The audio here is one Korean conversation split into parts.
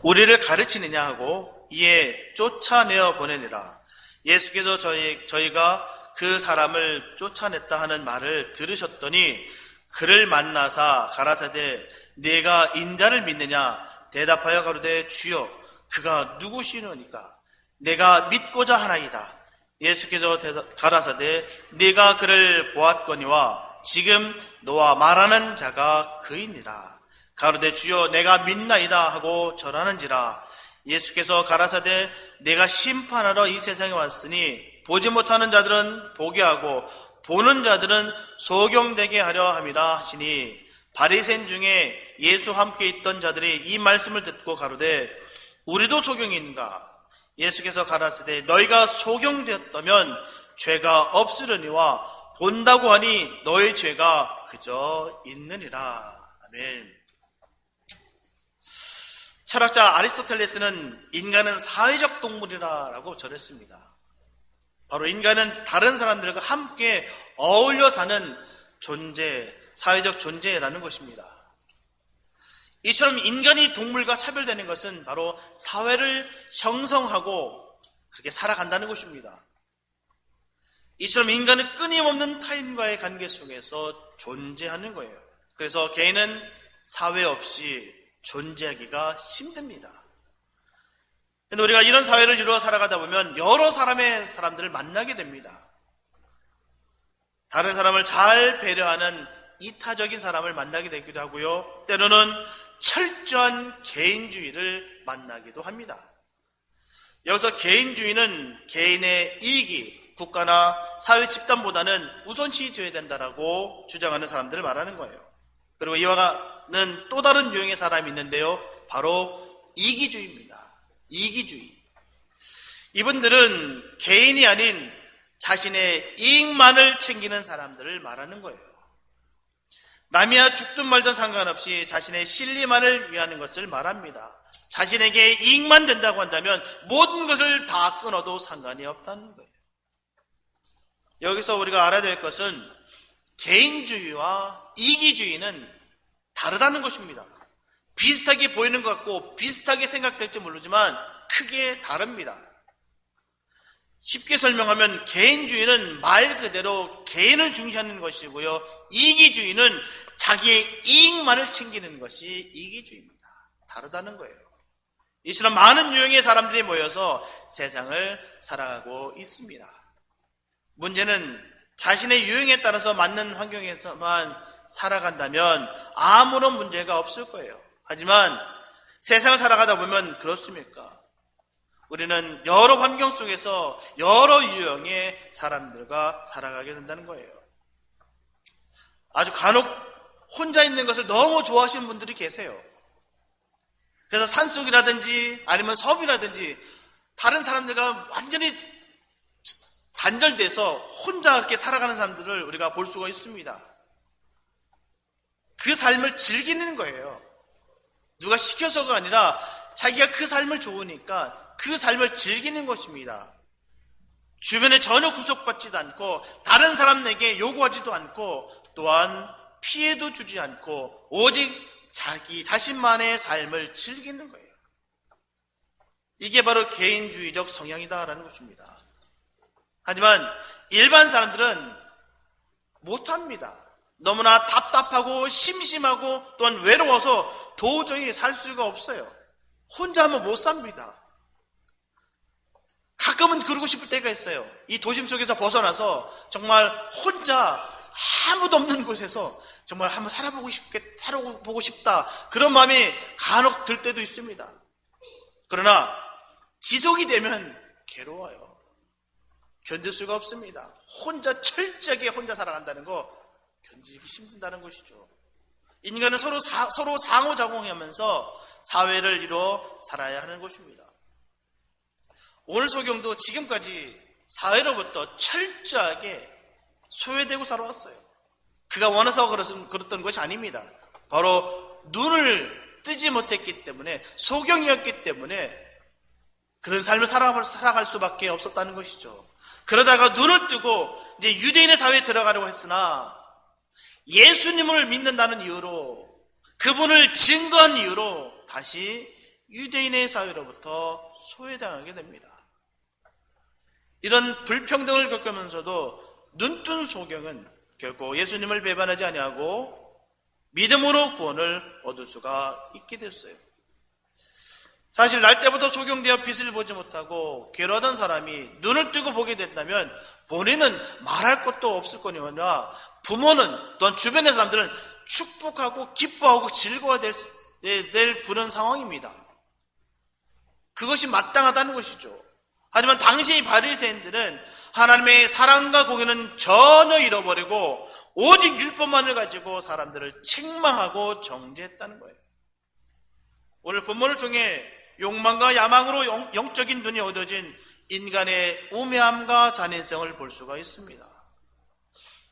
우리를 가르치느냐 하고 이에 쫓아내어 보내니라. 예수께서 저희가 그 사람을 쫓아냈다 하는 말을 들으셨더니 그를 만나사 가라사대 네가 인자를 믿느냐? 대답하여 가로되 주여 그가 누구시노니까? 내가 믿고자 하나이다. 예수께서 가라사대 네가 그를 보았거니와 지금 너와 말하는 자가 그이니라. 가로되 주여 내가 믿나이다 하고 절하는지라. 예수께서 가라사대 내가 심판하러 이 세상에 왔으니 보지 못하는 자들은 보게 하고 보는 자들은 소경되게 하려 함이라 하시니 바리새인 중에 예수와 함께 있던 자들이 이 말씀을 듣고 가로되 우리도 소경인가? 예수께서 가라사대 너희가 소경되었다면 죄가 없으려니와 본다고 하니 너희 죄가 그저 있느니라. 아멘. 철학자 아리스토텔레스는 인간은 사회적 동물이라고 전했습니다. 바로 인간은 다른 사람들과 함께 어울려 사는 존재, 사회적 존재라는 것입니다. 이처럼 인간이 동물과 차별되는 것은 바로 사회를 형성하고 그렇게 살아간다는 것입니다. 이처럼 인간은 끊임없는 타인과의 관계 속에서 존재하는 거예요. 그래서 개인은 사회 없이 존재하기가 힘듭니다. 그런데 우리가 이런 사회를 이루어 살아가다 보면 여러 사람들을 만나게 됩니다. 다른 사람을 잘 배려하는 이타적인 사람을 만나게 되기도 하고요. 때로는 철저한 개인주의를 만나기도 합니다. 여기서 개인주의는 개인의 이익이 국가나 사회 집단보다는 우선시 되어야 된다라고 주장하는 사람들을 말하는 거예요. 그리고 이와는 또 다른 유형의 사람이 있는데요. 바로 이기주의입니다. 이기주의. 이분들은 개인이 아닌 자신의 이익만을 챙기는 사람들을 말하는 거예요. 남이야 죽든 말든 상관없이 자신의 실리만을 위하는 것을 말합니다. 자신에게 이익만 된다고 한다면 모든 것을 다 끊어도 상관이 없다는 거예요. 여기서 우리가 알아야 될 것은 개인주의와 이기주의는 다르다는 것입니다. 비슷하게 보이는 것 같고 비슷하게 생각될지 모르지만 크게 다릅니다. 쉽게 설명하면 개인주의는 말 그대로 개인을 중시하는 것이고요. 이기주의는 자기의 이익만을 챙기는 것이 이기주의입니다. 다르다는 거예요. 이처럼 많은 유형의 사람들이 모여서 세상을 살아가고 있습니다. 문제는 자신의 유형에 따라서 맞는 환경에서만 살아간다면 아무런 문제가 없을 거예요. 하지만 세상을 살아가다 보면 그렇습니까? 우리는 여러 환경 속에서 여러 유형의 사람들과 살아가게 된다는 거예요. 아주 간혹 혼자 있는 것을 너무 좋아하시는 분들이 계세요. 그래서 산속이라든지 아니면 섬이라든지 다른 사람들과 완전히 단절돼서 혼자 이렇게 살아가는 사람들을 우리가 볼 수가 있습니다. 그 삶을 즐기는 거예요. 누가 시켜서가 아니라 자기가 그 삶을 좋으니까 그 삶을 즐기는 것입니다. 주변에 전혀 구속받지도 않고 다른 사람에게 요구하지도 않고 또한 피해도 주지 않고 오직 자기 자신만의 삶을 즐기는 거예요. 이게 바로 개인주의적 성향이다라는 것입니다. 하지만 일반 사람들은 못합니다. 너무나 답답하고 심심하고 또한 외로워서 도저히 살 수가 없어요. 혼자 하면 못 삽니다. 가끔은 그러고 싶을 때가 있어요. 이 도심 속에서 벗어나서 정말 혼자 아무도 없는 곳에서 정말 한번 살아보고 싶다. 그런 마음이 간혹 들 때도 있습니다. 그러나 지속이 되면 괴로워요. 견딜 수가 없습니다. 혼자 철저하게 혼자 살아간다는 거 견디기 힘든다는 것이죠. 인간은 서로 상호작용하면서 사회를 이루어 살아야 하는 것입니다. 오늘 소경도 지금까지 사회로부터 철저하게 소외되고 살아왔어요. 그가 원해서 그랬던 것이 아닙니다. 바로 눈을 뜨지 못했기 때문에, 소경이었기 때문에 그런 삶을 살아갈 수밖에 없었다는 것이죠. 그러다가 눈을 뜨고 이제 유대인의 사회에 들어가려고 했으나 예수님을 믿는다는 이유로, 그분을 증거한 이유로 다시 유대인의 사회로부터 소외당하게 됩니다. 이런 불평등을 겪으면서도 눈뜬 소경은 결코 예수님을 배반하지 아니하고 믿음으로 구원을 얻을 수가 있게 됐어요. 사실 날 때부터 소경되어 빛을 보지 못하고 괴로워하던 사람이 눈을 뜨고 보게 된다면 본인은 말할 것도 없을 거니와 부모는 또한 주변의 사람들은 축복하고 기뻐하고 즐거워야 될 그런 상황입니다. 그것이 마땅하다는 것이죠. 하지만 당시의 바리새인들은 하나님의 사랑과 공의는 전혀 잃어버리고 오직 율법만을 가지고 사람들을 책망하고 정죄했다는 거예요. 오늘 본문을 통해 욕망과 야망으로 영적인 눈이 어두워진 인간의 우매함과 잔인성을 볼 수가 있습니다.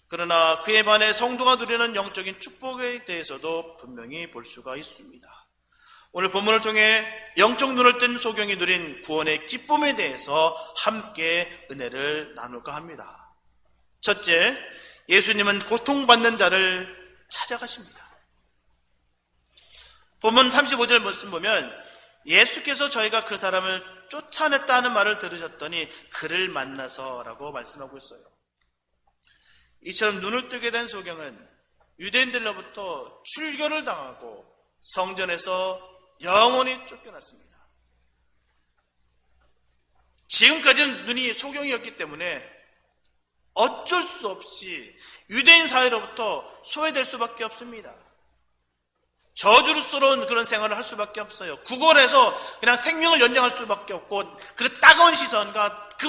그러나 그에 반해 성도가 누리는 영적인 축복에 대해서도 분명히 볼 수가 있습니다. 오늘 본문을 통해 영적 눈을 뜬 소경이 누린 구원의 기쁨에 대해서 함께 은혜를 나눌까 합니다. 첫째, 예수님은 고통받는 자를 찾아가십니다. 본문 35절 말씀 보면 예수께서 저희가 그 사람을 쫓아냈다는 말을 들으셨더니 그를 만나서라고 말씀하고 있어요. 이처럼 눈을 뜨게 된 소경은 유대인들로부터 출교를 당하고 성전에서 영원히 쫓겨났습니다. 지금까지는 눈이 소경이었기 때문에 어쩔 수 없이 유대인 사회로부터 소외될 수밖에 없습니다. 저주스러운 그런 생활을 할 수밖에 없어요. 구걸해서 그냥 생명을 연장할 수밖에 없고 그 따가운 시선과 그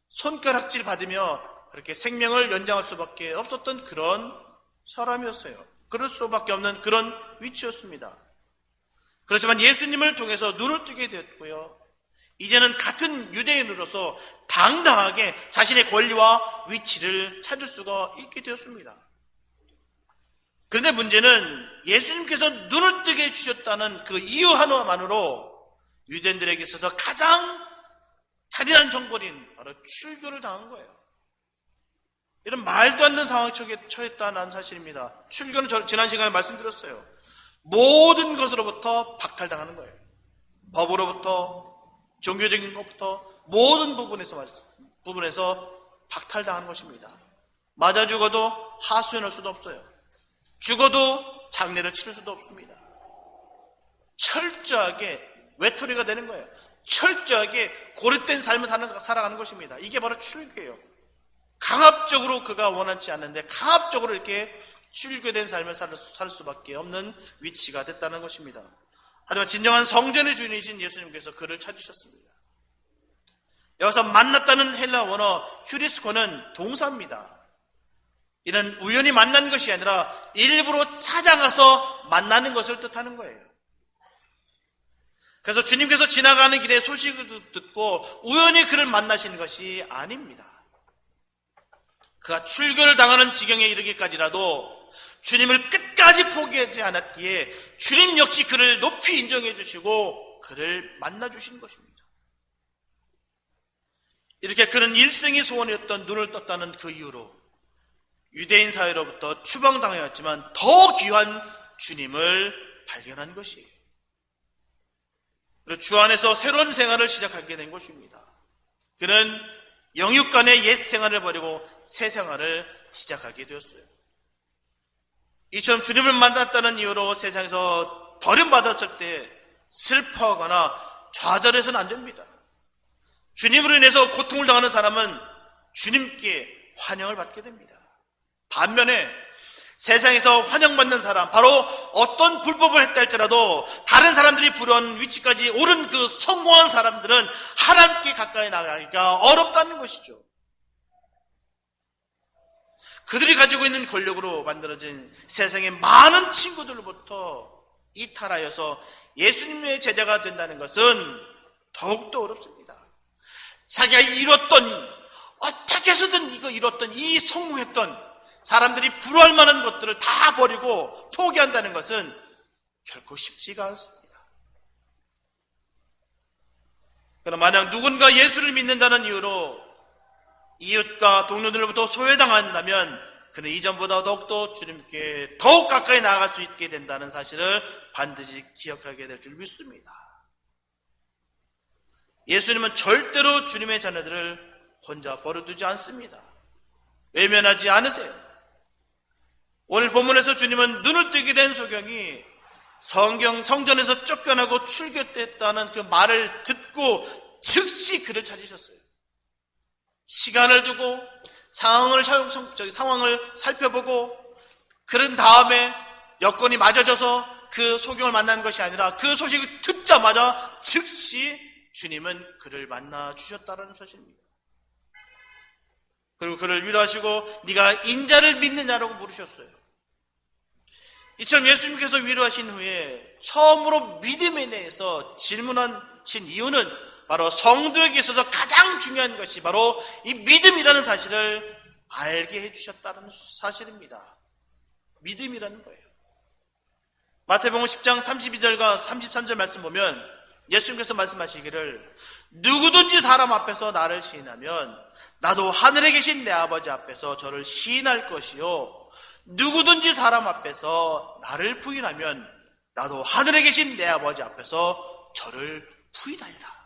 손가락질 받으며 그렇게 생명을 연장할 수밖에 없었던 그런 사람이었어요. 그럴 수밖에 없는 그런 위치였습니다. 그렇지만 예수님을 통해서 눈을 뜨게 되었고요. 이제는 같은 유대인으로서 당당하게 자신의 권리와 위치를 찾을 수가 있게 되었습니다. 그런데 문제는 예수님께서 눈을 뜨게 해주셨다는 그 이유 하나만으로 유대인들에게 있어서 가장 잔인한 정벌인 바로 출교를 당한 거예요. 이런 말도 안 되는 상황에 처했다는 사실입니다. 출교는 지난 시간에 말씀드렸어요. 모든 것으로부터 박탈당하는 거예요. 법으로부터, 종교적인 것부터 모든 부분에서 박탈당하는 것입니다. 맞아 죽어도 하수연할 수도 없어요. 죽어도 장례를 치를 수도 없습니다. 철저하게 외톨이가 되는 거예요. 철저하게 고립된 삶을 살아가는 것입니다. 이게 바로 출교예요. 강압적으로 그가 원하지 않는데 강압적으로 이렇게 출교된 삶을 살 수밖에 없는 위치가 됐다는 것입니다. 하지만 진정한 성전의 주인이신 예수님께서 그를 찾으셨습니다. 여기서 만났다는 헬라 원어 휴리스코는 동사입니다. 이는 우연히 만난 것이 아니라 일부러 찾아가서 만나는 것을 뜻하는 거예요. 그래서 주님께서 지나가는 길에 소식을 듣고 우연히 그를 만나신 것이 아닙니다. 그가 출교를 당하는 지경에 이르기까지라도 주님을 끝까지 포기하지 않았기에 주님 역시 그를 높이 인정해 주시고 그를 만나 주신 것입니다. 이렇게 그는 일생의 소원이었던 눈을 떴다는 그 이유로 유대인 사회로부터 추방당하였지만 더 귀한 주님을 발견한 것이에요. 그리고 주 안에서 새로운 생활을 시작하게 된 것입니다. 그는 영육간의 옛 생활을 버리고 새 생활을 시작하게 되었어요. 이처럼 주님을 만났다는 이유로 세상에서 버림받았을 때 슬퍼하거나 좌절해서는 안 됩니다. 주님으로 인해서 고통을 당하는 사람은 주님께 환영을 받게 됩니다. 반면에 세상에서 환영받는 사람, 바로 어떤 불법을 했다 할지라도 다른 사람들이 부러운 위치까지 오른 그 성공한 사람들은 하나님께 가까이 나가기가 어렵다는 것이죠. 그들이 가지고 있는 권력으로 만들어진 세상의 많은 친구들로부터 이탈하여서 예수님의 제자가 된다는 것은 더욱더 어렵습니다. 자기가 이뤘던, 어떻게 해서든 이거 이뤘던, 이 성공했던 사람들이 부러워할 만한 것들을 다 버리고 포기한다는 것은 결코 쉽지가 않습니다. 그러나 만약 누군가 예수를 믿는다는 이유로 이웃과 동료들로부터 소외당한다면 그는 이전보다 더욱더 주님께 더욱 가까이 나아갈 수 있게 된다는 사실을 반드시 기억하게 될 줄 믿습니다. 예수님은 절대로 주님의 자녀들을 혼자 버려두지 않습니다. 외면하지 않으세요. 오늘 본문에서 주님은 눈을 뜨게 된 소경이 성전에서 쫓겨나고 출교됐다는 그 말을 듣고 즉시 그를 찾으셨어요. 시간을 두고 상황을 살펴보고 그런 다음에 여건이 맞아져서 그 소경을 만난 것이 아니라 그 소식을 듣자마자 즉시 주님은 그를 만나 주셨다는 사실입니다. 그리고 그를 위로하시고 네가 인자를 믿느냐라고 물으셨어요. 이처럼 예수님께서 위로하신 후에 처음으로 믿음에 대해서 질문하신 이유는 바로 성도에게 있어서 가장 중요한 것이 바로 이 믿음이라는 사실을 알게 해주셨다는 사실입니다. 믿음이라는 거예요. 마태복음 10장 32절과 33절 말씀 보면 예수님께서 말씀하시기를 누구든지 사람 앞에서 나를 시인하면 나도 하늘에 계신 내 아버지 앞에서 저를 시인할 것이요 누구든지 사람 앞에서 나를 부인하면 나도 하늘에 계신 내 아버지 앞에서 저를 부인하리라.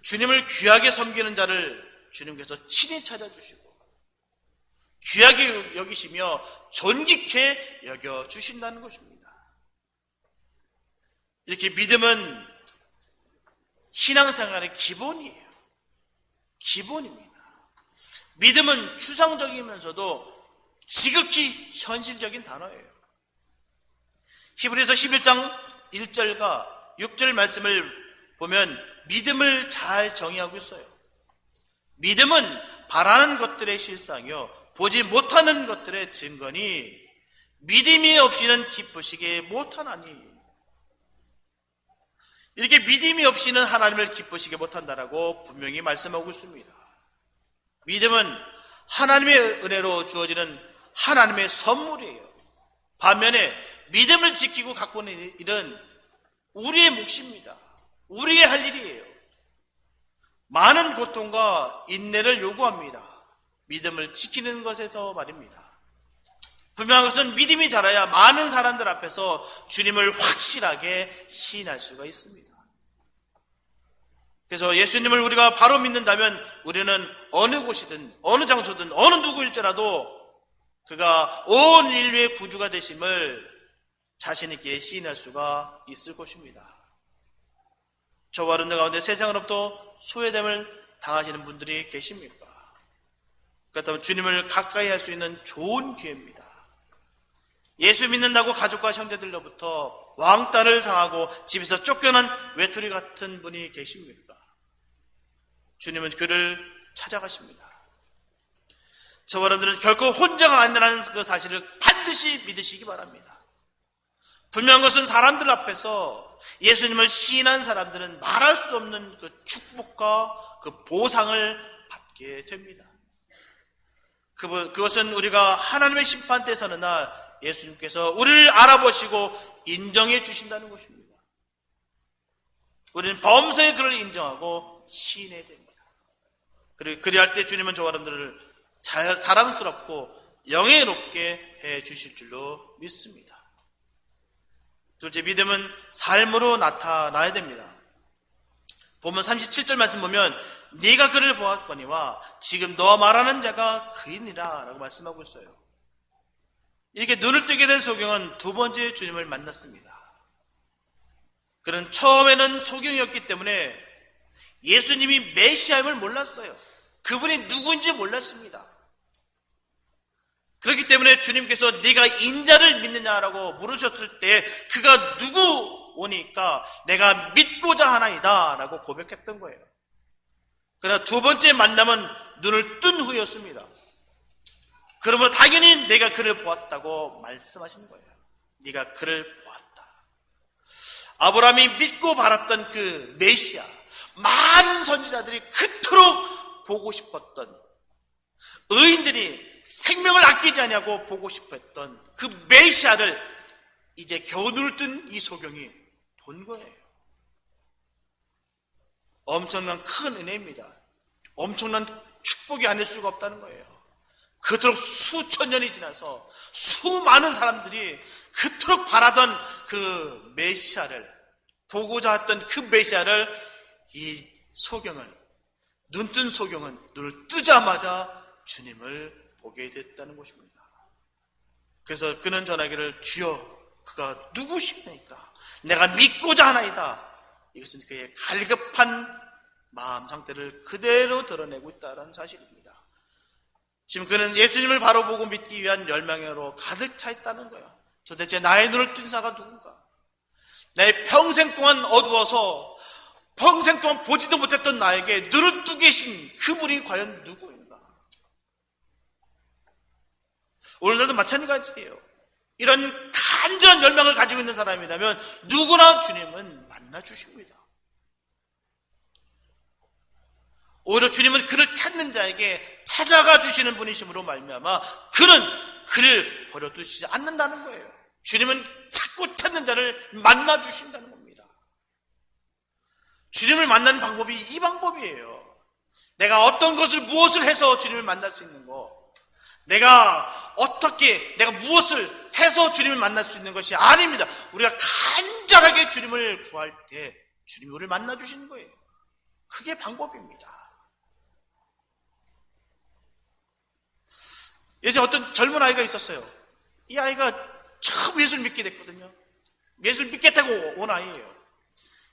주님을 귀하게 섬기는 자를 주님께서 친히 찾아주시고 귀하게 여기시며 존귀케 여겨주신다는 것입니다. 이렇게 믿음은 신앙생활의 기본이에요. 기본입니다. 믿음은 추상적이면서도 지극히 현실적인 단어예요. 히브리서 11장 1절과 6절 말씀을 보면 믿음을 잘 정의하고 있어요. 믿음은 바라는 것들의 실상이요 보지 못하는 것들의 증거니 믿음이 없이는 기쁘시게 못하나니. 이렇게 믿음이 없이는 하나님을 기쁘시게 못한다라고 분명히 말씀하고 있습니다. 믿음은 하나님의 은혜로 주어지는 하나님의 선물이에요. 반면에 믿음을 지키고 가꾸는 일은 우리의 몫입니다. 우리의 할 일이에요. 많은 고통과 인내를 요구합니다. 믿음을 지키는 것에서 말입니다. 분명한 것은 믿음이 자라야 많은 사람들 앞에서 주님을 확실하게 시인할 수가 있습니다. 그래서 예수님을 우리가 바로 믿는다면 우리는 어느 곳이든 어느 장소든 어느 누구일지라도 그가 온 인류의 구주가 되심을 자신 있게 시인할 수가 있을 것입니다. 저와 여러분들 가운데 세상으로부터 소외됨을 당하시는 분들이 계십니까? 그렇다면 주님을 가까이 할 수 있는 좋은 기회입니다. 예수 믿는다고 가족과 형제들로부터 왕따를 당하고 집에서 쫓겨난 외톨이 같은 분이 계십니까? 주님은 그를 찾아가십니다. 저와 여러분들은 결코 혼자가 아니라는 그 사실을 반드시 믿으시기 바랍니다. 분명한 것은 사람들 앞에서 예수님을 시인한 사람들은 말할 수 없는 그 축복과 그 보상을 받게 됩니다. 그것은 우리가 하나님의 심판 때 서는 날 예수님께서 우리를 알아보시고 인정해 주신다는 것입니다. 우리는 범사에 그를 인정하고 시인해야 됩니다. 그리고 그리할 때 주님은 저와 여러분들을 자랑스럽고 영예롭게 해 주실 줄로 믿습니다. 둘째, 믿음은 삶으로 나타나야 됩니다. 보면 37절 말씀 보면 네가 그를 보았거니와 지금 너와 말하는 자가 그이니라 라고 말씀하고 있어요. 이렇게 눈을 뜨게 된 소경은 두 번째 주님을 만났습니다. 그는 처음에는 소경이었기 때문에 예수님이 메시아임을 몰랐어요. 그분이 누구인지 몰랐습니다. 그렇기 때문에 주님께서 네가 인자를 믿느냐라고 물으셨을 때 그가 누구 오니까 내가 믿고자 하나이다 라고 고백했던 거예요. 그러나 두 번째 만남은 눈을 뜬 후였습니다. 그러므로 당연히 내가 그를 보았다고 말씀하신 거예요. 네가 그를 보았다. 아브라함이 믿고 바랐던 그 메시아, 많은 선지자들이 그토록 보고 싶었던, 의인들이 생명을 아끼지 않냐고 보고 싶었던 그 메시아를 이제 겨우 눈을 뜬 이 소경이 본 거예요. 엄청난 큰 은혜입니다. 엄청난 축복이 아닐 수가 없다는 거예요. 그토록 수천 년이 지나서 수많은 사람들이 그토록 바라던 그 메시아를 보고자 했던 그 메시아를 이 소경을, 눈뜬 소경은 눈을 뜨자마자 주님을 보게 됐다는 것입니다. 그래서 그는 전하기를 주여 그가 누구시니까 내가 믿고자 하나이다. 이것은 그의 갈급한 마음 상태를 그대로 드러내고 있다는 사실입니다. 지금 그는 예수님을 바로 보고 믿기 위한 열망으로 가득 차 있다는 거예요. 도대체 나의 눈을 뜬 자가 누군가? 내 평생 동안 어두워서 평생 동안 보지도 못했던 나에게 눈을 뜨게 계신 그분이 과연 누구인가? 오늘날도 마찬가지예요. 이런 간절한 열망을 가지고 있는 사람이라면 누구나 주님은 만나 주십니다. 오히려 주님은 그를 찾는 자에게 찾아가 주시는 분이심으로 말미암아 그는 그를 버려두시지 않는다는 거예요. 주님은 찾고 찾는 자를 만나 주신다는 겁니다. 주님을 만나는 방법이 이 방법이에요. 내가 어떤 것을 무엇을 해서 주님을 만날 수 있는 거, 내가 무엇을 해서 주님을 만날 수 있는 것이 아닙니다. 우리가 간절하게 주님을 구할 때 주님이 우리를 만나 주시는 거예요. 그게 방법입니다. 예전에 어떤 젊은 아이가 있었어요. 이 아이가 처음 예수를 믿게 됐거든요. 예수를 믿겠다고 온 아이예요.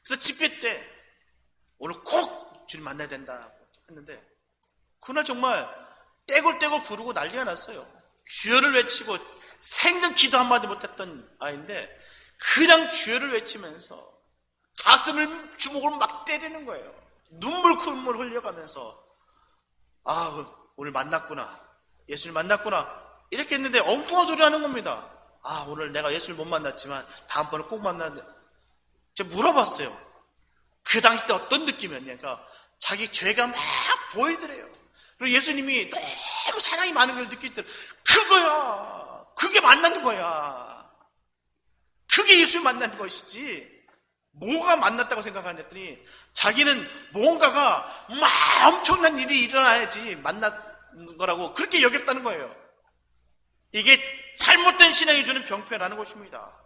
그래서 집회 때 오늘 꼭 주님 만나야 된다고 했는데 그날 정말 떼굴떼굴 구르고 난리가 났어요. 주여를 외치고 생전 기도 한마디 못했던 아이인데 그냥 주여를 외치면서 가슴을 주먹으로 막 때리는 거예요. 눈물 흘려가면서 오늘 만났구나, 예수를 만났구나 이렇게 했는데 엉뚱한 소리 하는 겁니다. 오늘 내가 예수를 못 만났지만 다음번에 꼭 만나는데 제가 물어봤어요. 그 당시 때 어떤 느낌이었냐니까 자기 죄가 막 보이더래요. 그리고 예수님이 너무 사랑이 많은 걸 느끼더래요. 그거야, 그게 만나는 거야, 그게 예수를 만나는 것이지 뭐가 만났다고 생각하냐 했더니 자기는 뭔가가 막 엄청난 일이 일어나야지 만난 거라고 그렇게 여겼다는 거예요. 이게 잘못된 신앙이 주는 병폐라는 것입니다.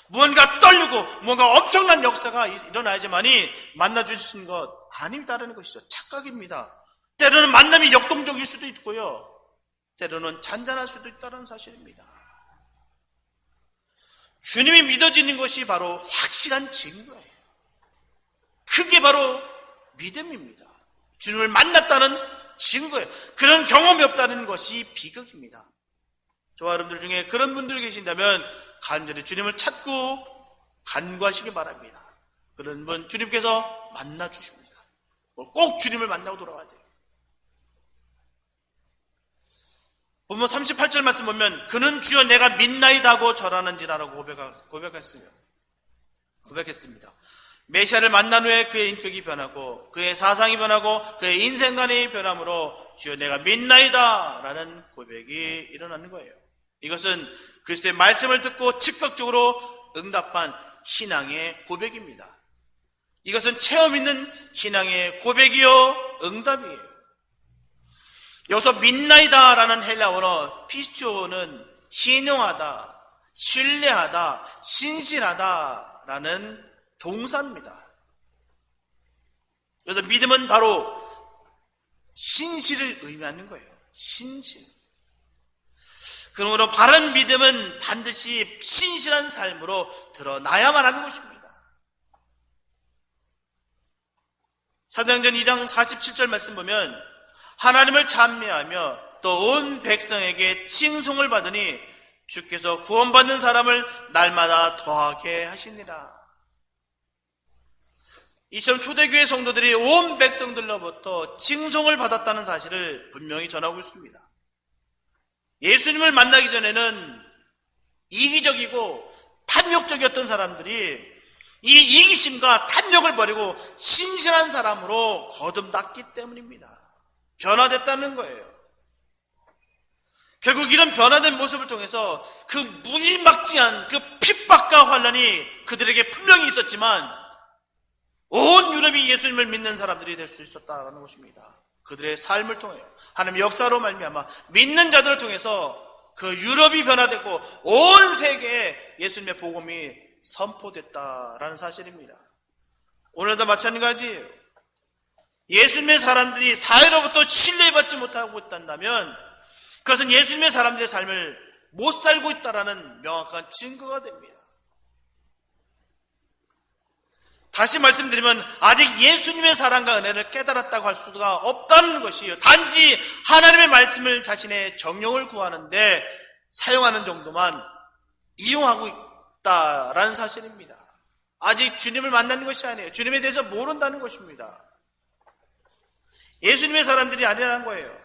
무언가 떨리고 무언가 엄청난 역사가 일어나야지만이 만나주신 것 아니다라는 것이죠. 착각입니다. 때로는 만남이 역동적일 수도 있고요, 때로는 잔잔할 수도 있다는 사실입니다. 주님이 믿어지는 것이 바로 확실한 증거예요. 그게 바로 믿음입니다. 주님을 만났다는 증거예요. 그런 경험이 없다는 것이 비극입니다. 저와 여러분들 중에 그런 분들 계신다면 간절히 주님을 찾고 간구하시기 바랍니다. 그런 분 주님께서 만나 주십니다. 꼭 주님을 만나고 돌아가야 돼요. 본문 38절 말씀 보면 그는 주여 내가 믿나이다 하고 절하는지라라고 고백했습니다. 메시아를 만난 후에 그의 인격이 변하고 그의 사상이 변하고 그의 인생관이 변함으로 주여 내가 믿나이다 라는 고백이 일어나는 거예요. 이것은 그리스도의 말씀을 듣고 즉각적으로 응답한 신앙의 고백입니다. 이것은 체험 있는 신앙의 고백이요 응답이에요. 여기서 믿나이다 라는 헬라어로 피스토는 신용하다, 신뢰하다, 신실하다 라는 동사입니다. 그래서 믿음은 바로 신실을 의미하는 거예요. 신실. 그러므로 바른 믿음은 반드시 신실한 삶으로 드러나야만 하는 것입니다. 사도행전 2장 47절 말씀 보면 하나님을 찬미하며 또 온 백성에게 칭송을 받으니 주께서 구원받는 사람을 날마다 더하게 하시니라. 이처럼 초대교회 성도들이 온 백성들로부터 칭송을 받았다는 사실을 분명히 전하고 있습니다. 예수님을 만나기 전에는 이기적이고 탐욕적이었던 사람들이 이 이기심과 탐욕을 버리고 신실한 사람으로 거듭났기 때문입니다. 변화됐다는 거예요. 결국 이런 변화된 모습을 통해서 그 무지막지한 그 핍박과 환난이 그들에게 분명히 있었지만 온 유럽이 예수님을 믿는 사람들이 될 수 있었다는 것입니다. 그들의 삶을 통해요. 하나님의 역사로 말미암아 믿는 자들을 통해서 그 유럽이 변화되고 온 세계에 예수님의 복음이 선포됐다라는 사실입니다. 오늘도 마찬가지예요. 예수님의 사람들이 사회로부터 신뢰받지 못하고 있다면 그것은 예수님의 사람들의 삶을 못 살고 있다는 명확한 증거가 됩니다. 다시 말씀드리면 아직 예수님의 사랑과 은혜를 깨달았다고 할 수가 없다는 것이에요. 단지 하나님의 말씀을 자신의 정령을 구하는데 사용하는 정도만 이용하고 있다라는 사실입니다. 아직 주님을 만나는 것이 아니에요. 주님에 대해서 모른다는 것입니다. 예수님의 사람들이 아니라는 거예요.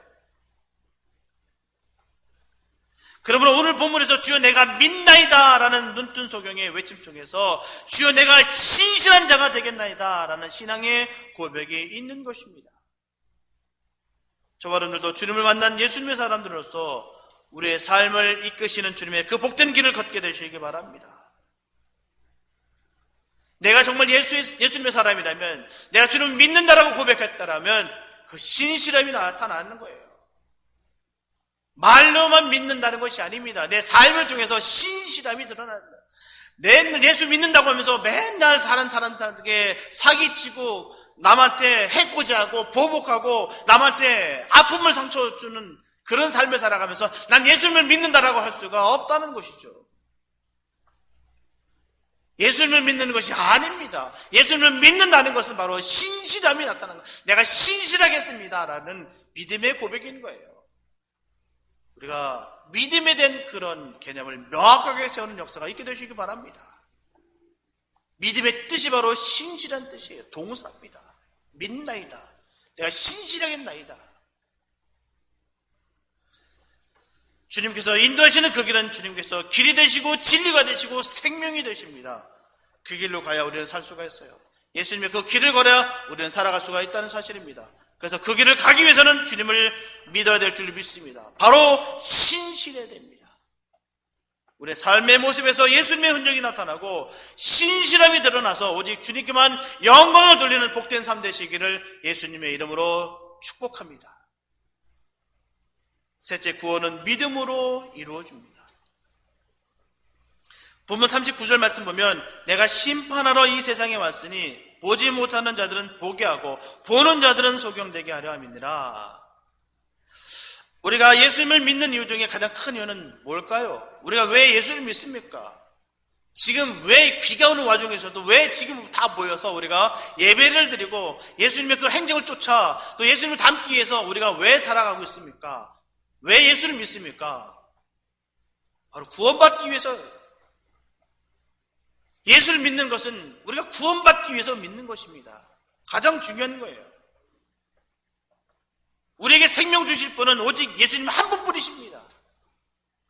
그러므로 오늘 본문에서 주여 내가 믿나이다 라는 눈뜬 소경의 외침 속에서 주여 내가 신실한 자가 되겠나이다 라는 신앙의 고백이 있는 것입니다. 저와 여러분들도 주님을 만난 예수님의 사람들로서 우리의 삶을 이끄시는 주님의 그 복된 길을 걷게 되시기 바랍니다. 내가 정말 예수님의 사람이라면, 내가 주님을 믿는다라고 고백했다라면 그 신실함이 나타나는 거예요. 말로만 믿는다는 것이 아닙니다. 내 삶을 통해서 신실함이 드러난다. 내 예수 믿는다고 하면서 맨날 다른 사람들에게 사기치고 남한테 해코지하고 보복하고 남한테 아픔을 상처 주는 그런 삶을 살아가면서 난 예수님을 믿는다라고 할 수가 없다는 것이죠. 예수님을 믿는 것이 아닙니다. 예수님을 믿는다는 것은 바로 신실함이 나타나는 거예요. 내가 신실하겠습니다라는 믿음의 고백인 거예요. 우리가 믿음에 대한 그런 개념을 명확하게 세우는 역사가 있게 되시기 바랍니다. 믿음의 뜻이 바로 신실한 뜻이에요. 동사입니다. 믿나이다. 내가 신실하겠나이다. 주님께서 인도하시는 그 길은 주님께서 길이 되시고 진리가 되시고 생명이 되십니다. 그 길로 가야 우리는 살 수가 있어요. 예수님의 그 길을 걸어야 우리는 살아갈 수가 있다는 사실입니다. 그래서 그 길을 가기 위해서는 주님을 믿어야 될 줄 믿습니다. 바로 신실해야 됩니다. 우리의 삶의 모습에서 예수님의 흔적이 나타나고 신실함이 드러나서 오직 주님께만 영광을 돌리는 복된 삶 되시기를 예수님의 이름으로 축복합니다. 셋째, 구원은 믿음으로 이루어집니다. 본문 39절 말씀 보면 내가 심판하러 이 세상에 왔으니 보지 못하는 자들은 보게 하고 보는 자들은 소경되게 하려 함이니라. 우리가 예수님을 믿는 이유 중에 가장 큰 이유는 뭘까요? 우리가 왜 예수를 믿습니까? 지금 왜 비가 오는 와중에서도 왜 지금 다 모여서 우리가 예배를 드리고 예수님의 그 행적을 쫓아 또 예수님을 닮기 위해서 우리가 왜 살아가고 있습니까? 왜 예수를 믿습니까? 바로 구원받기 위해서. 예수를 믿는 것은 우리가 구원받기 위해서 믿는 것입니다. 가장 중요한 거예요. 우리에게 생명 주실 분은 오직 예수님 한 분뿐이십니다.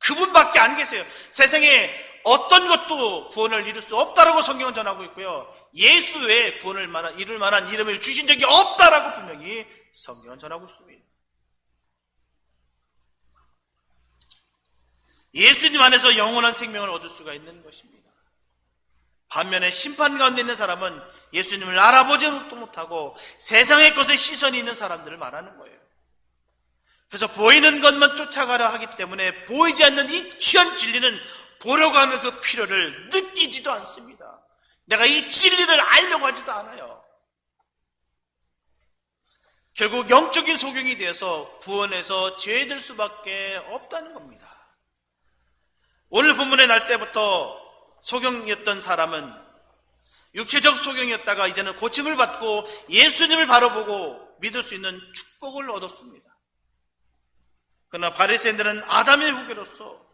그분밖에 안 계세요. 세상에 어떤 것도 구원을 이룰 수 없다라고 성경은 전하고 있고요. 예수 외에 구원을 이룰 만한 이름을 주신 적이 없다라고 분명히 성경은 전하고 있습니다. 예수님 안에서 영원한 생명을 얻을 수가 있는 것입니다. 반면에 심판 가운데 있는 사람은 예수님을 알아보지도 못하고 세상의 것에 시선이 있는 사람들을 말하는 거예요. 그래서 보이는 것만 쫓아가려 하기 때문에 보이지 않는 이 귀한 진리는 보려고 하는 그 필요를 느끼지도 않습니다. 내가 이 진리를 알려고 하지도 않아요. 결국 영적인 소경이 되어서 구원에서 제외될 수밖에 없다는 겁니다. 오늘 본문의 날 때부터 소경이었던 사람은 육체적 소경이었다가 이제는 고침을 받고 예수님을 바로 보고 믿을 수 있는 축복을 얻었습니다. 그러나 바리새인들은 아담의 후계로서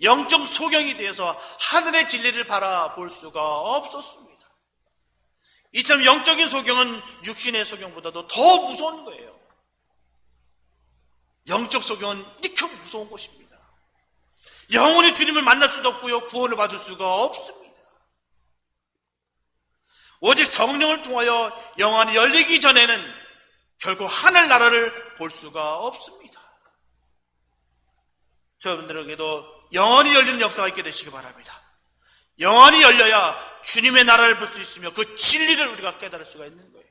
영적 소경이 되어서 하늘의 진리를 바라볼 수가 없었습니다. 이처럼 영적인 소경은 육신의 소경보다도 더 무서운 거예요. 영적 소경은 이렇게 무서운 것입니다. 영원히 주님을 만날 수도 없고요, 구원을 받을 수가 없습니다. 오직 성령을 통하여 영안이 열리기 전에는 결국 하늘나라를 볼 수가 없습니다. 저분들에게도 영원히 열리는 역사가 있게 되시기 바랍니다. 영원히 열려야 주님의 나라를 볼 수 있으며 그 진리를 우리가 깨달을 수가 있는 거예요.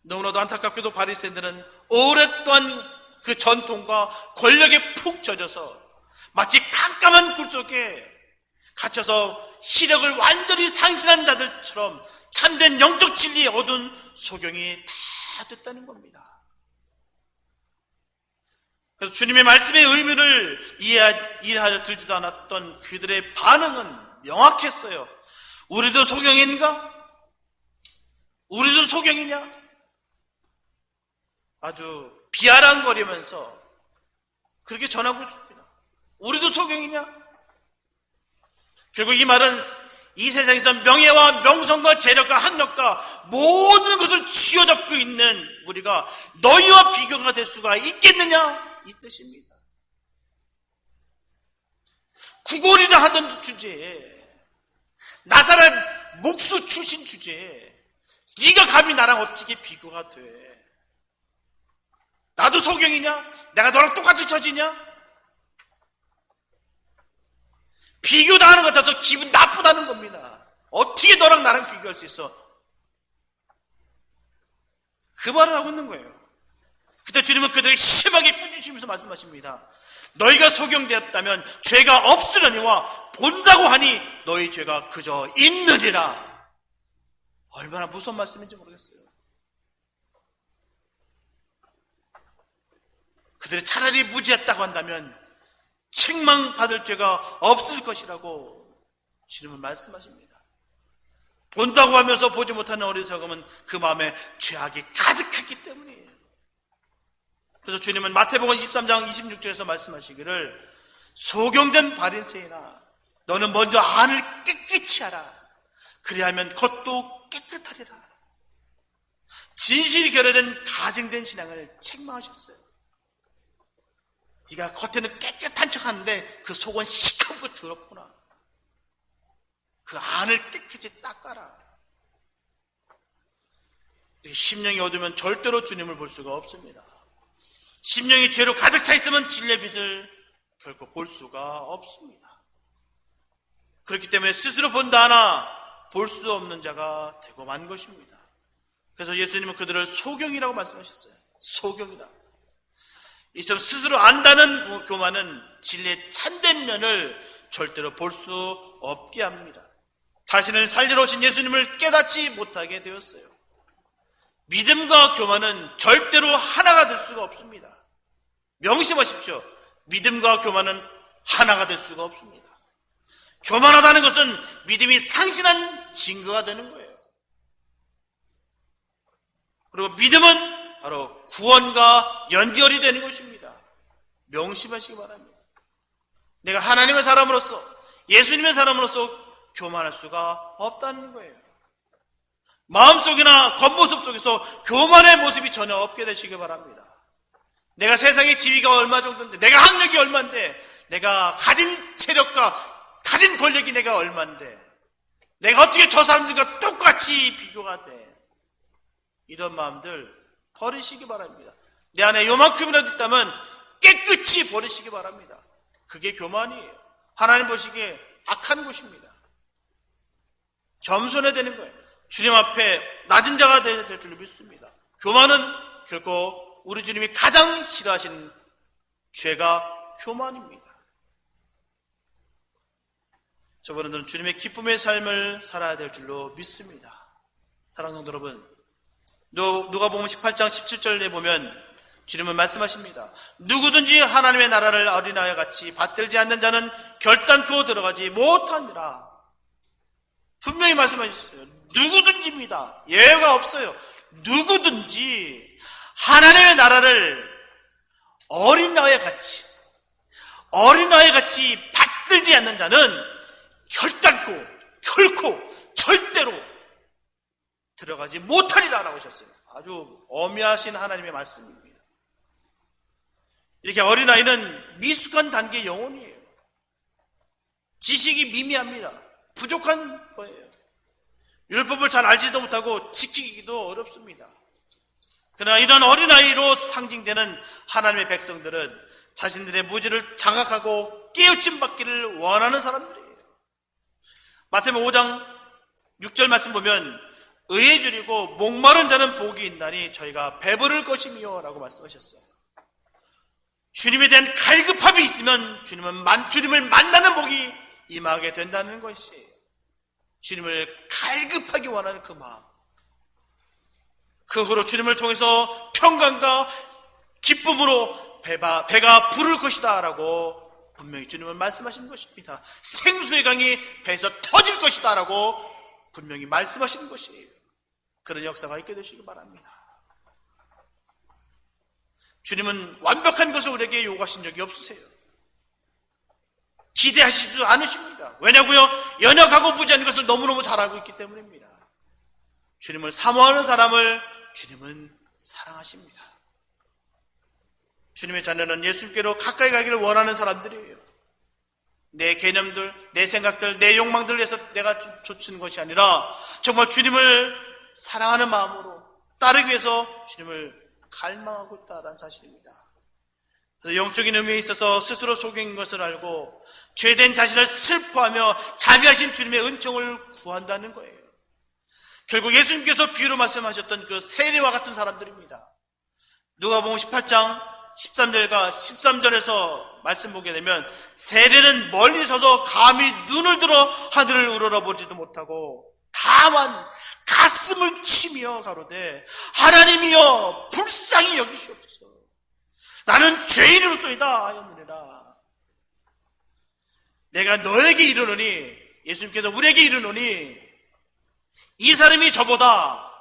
너무나도 안타깝게도 바리새인들은 오랫동안 그 전통과 권력에 푹 젖어서 마치 깜깜한 굴 속에 갇혀서 시력을 완전히 상실한 자들처럼 참된 영적 진리에 얻은 소경이 다 됐다는 겁니다. 그래서 주님의 말씀의 의미를 이해하려 들지도 않았던 그들의 반응은 명확했어요. 우리도 소경인가? 우리도 소경이냐? 아주 비아랑거리면서 그렇게 전하고 있습니다. 우리도 소경이냐? 결국 이 말은 이 세상에서 명예와 명성과 재력과 학력과 모든 것을 쥐어잡고 있는 우리가 너희와 비교가 될 수가 있겠느냐? 이 뜻입니다. 구걸이라 하던 주제에, 나사렛 목수 출신 주제에 네가 감히 나랑 어떻게 비교가 돼? 나도 소경이냐? 내가 너랑 똑같이 처지냐? 비교당하는 것 같아서 기분 나쁘다는 겁니다. 어떻게 너랑 나랑 비교할 수 있어? 그 말을 하고 있는 거예요. 그때 주님은 그들에게 심하게 꾸짖으면서 말씀하십니다. 너희가 소경되었다면 죄가 없으려니와 본다고 하니 너희 죄가 그저 있느니라. 얼마나 무서운 말씀인지 모르겠어요. 그들이 차라리 무지했다고 한다면 책망받을 죄가 없을 것이라고 주님은 말씀하십니다. 본다고 하면서 보지 못하는 어리석음은 그 마음에 죄악이 가득하기 때문이에요. 그래서 주님은 마태복음 23장 26절에서 말씀하시기를 소경된 바리새인아 너는 먼저 안을 깨끗이 하라. 그리하면 겉도 깨끗하리라. 진실이 결여된 가증된 신앙을 책망하셨어요. 네가 겉에는 깨끗한 척하는데 그 속은 시커멓고 더럽구나. 그 안을 깨끗이 닦아라. 심령이 어두면 절대로 주님을 볼 수가 없습니다. 심령이 죄로 가득 차 있으면 진리의 빛을 결코 볼 수가 없습니다. 그렇기 때문에 스스로 본다 하나 볼 수 없는 자가 되고 만 것입니다. 그래서 예수님은 그들을 소경이라고 말씀하셨어요. 소경이다. 이처럼 스스로 안다는 교만은 진리의 참된 면을 절대로 볼 수 없게 합니다. 자신을 살리러 오신 예수님을 깨닫지 못하게 되었어요. 믿음과 교만은 절대로 하나가 될 수가 없습니다. 명심하십시오. 믿음과 교만은 하나가 될 수가 없습니다. 교만하다는 것은 믿음이 상실한 증거가 되는 거예요. 그리고 믿음은 바로 구원과 연결이 되는 것입니다. 명심하시기 바랍니다. 내가 하나님의 사람으로서, 예수님의 사람으로서 교만할 수가 없다는 거예요. 마음속이나 겉모습 속에서 교만의 모습이 전혀 없게 되시기 바랍니다. 내가 세상의 지위가 얼마 정도인데, 내가 학력이 얼마인데, 내가 가진 체력과 가진 권력이 내가 얼마인데, 내가 어떻게 저 사람들과 똑같이 비교가 돼. 이런 마음들 버리시기 바랍니다. 내 안에 요만큼이라도 있다면 깨끗이 버리시기 바랍니다. 그게 교만이에요. 하나님 보시기에 악한 것입니다. 겸손해야 되는 거예요. 주님 앞에 낮은 자가 되어야 될 줄로 믿습니다. 교만은 결코 우리 주님이 가장 싫어하시는 죄가 교만입니다. 저번에는 주님의 기쁨의 삶을 살아야 될 줄로 믿습니다. 사랑하는 성도 여러분, 누가복음 18장 17절에 보면 주님은 말씀하십니다. 누구든지 하나님의 나라를 어린아이와 같이 받들지 않는 자는 결단코 들어가지 못하니라. 분명히 말씀하셨어요. 누구든지입니다. 예외가 없어요. 누구든지 하나님의 나라를 어린아이와 같이 받들지 않는 자는 결코 절대로 들어가지 못하리라 라고 하셨어요. 아주 엄미하신 하나님의 말씀입니다. 이렇게 어린아이는 미숙한 단계의 영혼이에요. 지식이 미미합니다. 부족한 거예요. 율법을 잘 알지도 못하고 지키기도 어렵습니다. 그러나 이런 어린아이로 상징되는 하나님의 백성들은 자신들의 무지를 자각하고 깨우침 받기를 원하는 사람들이에요. 마태복음 5장 6절 말씀 보면 의에 줄이고 목마른 자는 복이 있나니 저희가 배부를 것이며 라고 말씀하셨어요. 주님에 대한 갈급함이 있으면 주님을 만나는 복이 임하게 된다는 것이에요. 주님을 갈급하기 원하는 그 마음, 그 후로 주님을 통해서 평강과 기쁨으로 배가 부를 것이다 라고 분명히 주님은 말씀하신 것입니다. 생수의 강이 배에서 터질 것이다 라고 분명히 말씀하신 것이에요. 그런 역사가 있게 되시기 바랍니다. 주님은 완벽한 것을 우리에게 요구하신 적이 없으세요. 기대하시지도 않으십니다. 왜냐고요? 연약하고 무지한 것을 너무너무 잘 알고 있기 때문입니다. 주님을 사모하는 사람을 주님은 사랑하십니다. 주님의 자녀는 예수님께로 가까이 가기를 원하는 사람들이에요. 내 개념들, 내 생각들, 내 욕망들을 위해서 내가 좇는 것이 아니라 정말 주님을 사랑하는 마음으로 따르기 위해서 주님을 갈망하고 있다는 사실입니다. 그래서 영적인 의미에 있어서 스스로 속인 것을 알고 죄된 자신을 슬퍼하며 자비하신 주님의 은총을 구한다는 거예요. 결국 예수님께서 비유로 말씀하셨던 그 세리와 같은 사람들입니다. 누가복음 18장 13절과 13절에서 말씀 보게 되면 세리는 멀리 서서 감히 눈을 들어 하늘을 우러러보지도 못하고 다만 가슴을 치며 가로되 하나님이여 불쌍히 여기시옵소서. 나는 죄인으로소이다 하였느니라. 내가 너에게 이르노니, 예수님께서 우리에게 이르노니 이 사람이 저보다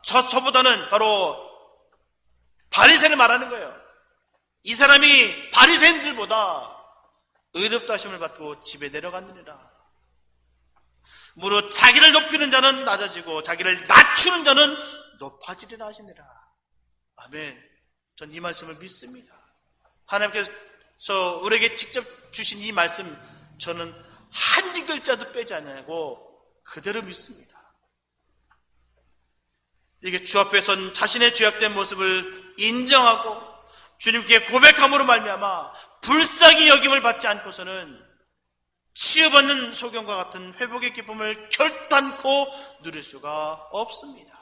저보다는 바로 바리새인을 말하는 거예요. 이 사람이 바리새인들보다 의롭다 하심을 받고 집에 내려갔느니라. 무릇 자기를 높이는 자는 낮아지고 자기를 낮추는 자는 높아지리라 하시니라. 아멘. 전 이 말씀을 믿습니다. 하나님께서 우리에게 직접 주신 이 말씀 저는 한 글자도 빼지 않고 그대로 믿습니다. 이게 주 앞에 선 자신의 죄악된 모습을 인정하고 주님께 고백함으로 말미암아 불쌍히 여김을 받지 않고서는 치유받는 소경과 같은 회복의 기쁨을 결단코 누릴 수가 없습니다.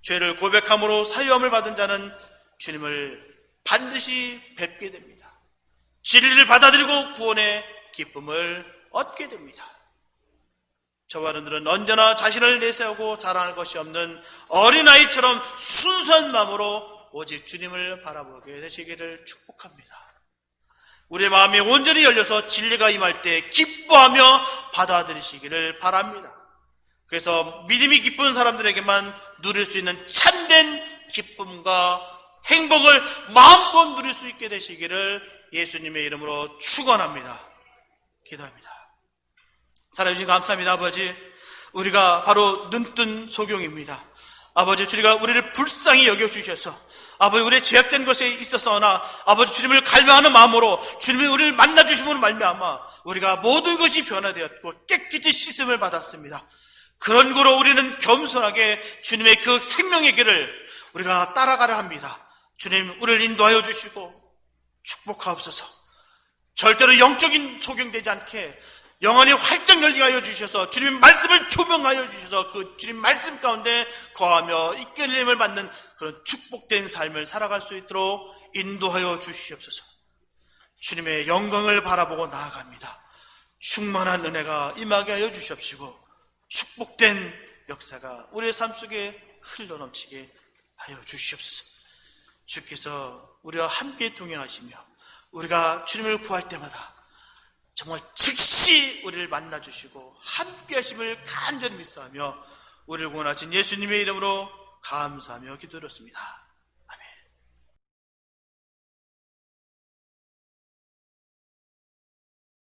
죄를 고백함으로 사유함을 받은 자는 주님을 반드시 뵙게 됩니다. 진리를 받아들이고 구원의 기쁨을 얻게 됩니다. 저와 여러분들은 언제나 자신을 내세우고 자랑할 것이 없는 어린아이처럼 순수한 마음으로 오직 주님을 바라보게 되시기를 축복합니다. 우리의 마음이 온전히 열려서 진리가 임할 때 기뻐하며 받아들이시기를 바랍니다. 그래서 믿음이 기쁜 사람들에게만 누릴 수 있는 참된 기쁨과 행복을 마음껏 누릴 수 있게 되시기를 예수님의 이름으로 축원합니다. 기도합니다. 살아주신 감사합니다. 아버지, 우리가 바로 눈뜬 소경입니다. 아버지, 주님가 우리를 불쌍히 여겨주셔서 아버지, 우리의 죄악된 것에 있어서나 아버지 주님을 갈망하는 마음으로 주님이 우리를 만나주심으로 말미암아 우리가 모든 것이 변화되었고 깨끗이 씻음을 받았습니다. 그런 거로 우리는 겸손하게 주님의 그 생명의 길을 우리가 따라가려 합니다. 주님, 우리를 인도하여 주시고 축복하옵소서. 절대로 영적인 소경되지 않게 영원히 활짝 열리게 하여 주셔서 주님의 말씀을 조명하여 주셔서 그 주님 말씀 가운데 거하며 이끌림을 받는 그런 축복된 삶을 살아갈 수 있도록 인도하여 주시옵소서. 주님의 영광을 바라보고 나아갑니다. 충만한 은혜가 임하게 하여 주시옵시고 축복된 역사가 우리의 삶 속에 흘러넘치게 하여 주시옵소서. 주께서 우리와 함께 동행하시며 우리가 주님을 구할 때마다 정말 즉시 우리를 만나주시고 함께 하심을 간절히 믿사하며 우리를 구원하신 예수님의 이름으로 감사하며 기도드렸습니다.